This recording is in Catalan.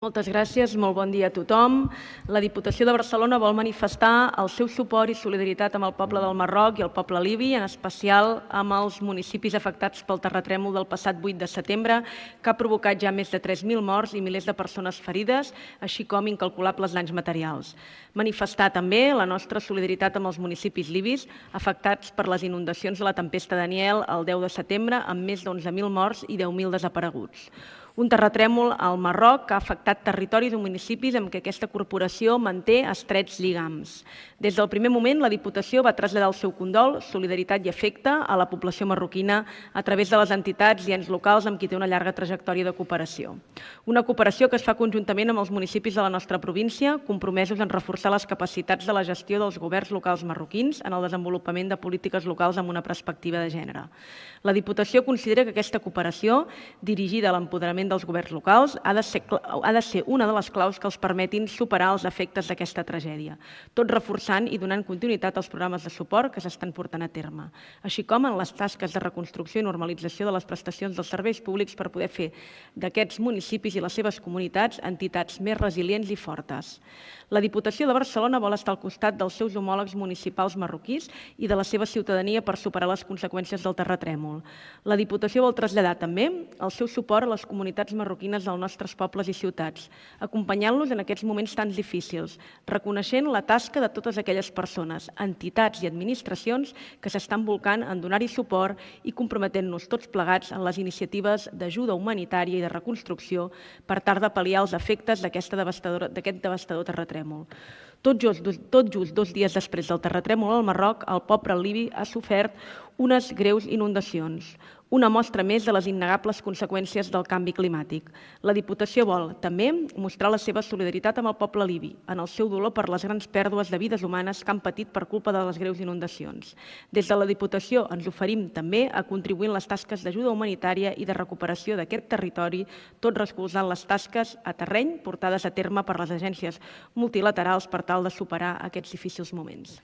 Moltes gràcies, molt bon dia a tothom. La Diputació de Barcelona vol manifestar el seu suport i solidaritat amb el poble del Marroc i el poble libi, en especial amb els municipis afectats pel terratrèmol del passat 8 de setembre, que ha provocat ja més de 3.000 morts i milers de persones ferides, així com incalculables danys materials. Manifestar també la nostra solidaritat amb els municipis libis afectats per les inundacions de la tempesta Daniel el 10 de setembre, amb més d'11.000 morts i 10.000 desapareguts. Un terratrèmol al Marroc que ha afectat territoris i municipis amb què aquesta corporació manté estrets lligams. Des del primer moment, la Diputació va traslladar el seu condol, solidaritat i afecte a la població marroquina a través de les entitats i ens locals amb qui té una llarga trajectòria de cooperació. Una cooperació que es fa conjuntament amb els municipis de la nostra província, compromesos en reforçar les capacitats de la gestió dels governs locals marroquins en el desenvolupament de polítiques locals amb una perspectiva de gènere. La Diputació considera que aquesta cooperació, dirigida a l'empoderament dels governs locals, ha de ser una de les claus que els permetin superar els efectes d'aquesta tragèdia, tot reforçant i donant continuïtat als programes de suport que s'estan portant a terme, així com en les tasques de reconstrucció i normalització de les prestacions dels serveis públics per poder fer d'aquests municipis i les seves comunitats entitats més resilients i fortes. La Diputació de Barcelona vol estar al costat dels seus homòlegs municipals marroquins i de la seva ciutadania per superar les conseqüències del terratrèmol. La Diputació vol traslladar també el seu suport a les comunitats marroquines dels nostres pobles i ciutats, acompanyant-los en aquests moments tan difícils, reconeixent la tasca de totes aquelles persones, entitats i administracions que s'estan volcant en donar-hi suport i comprometent-nos tots plegats en les iniciatives d'ajuda humanitària i de reconstrucció per tal de pal·liar els efectes d'aquest devastador terratrèmol. Tot just 2 dies després del terratrèmol al Marroc, el poble libi ha sofert unes greus inundacions, una mostra més de les innegables conseqüències del canvi climàtic. La Diputació vol, també, mostrar la seva solidaritat amb el poble libi, en el seu dolor per les grans pèrdues de vides humanes que han patit per culpa de les greus inundacions. Des de la Diputació ens oferim també a contribuir en les tasques d'ajuda humanitària i de recuperació d'aquest territori, tot recolzant les tasques a terreny portades a terme per les agències multilaterals per tal de superar aquests difícils moments.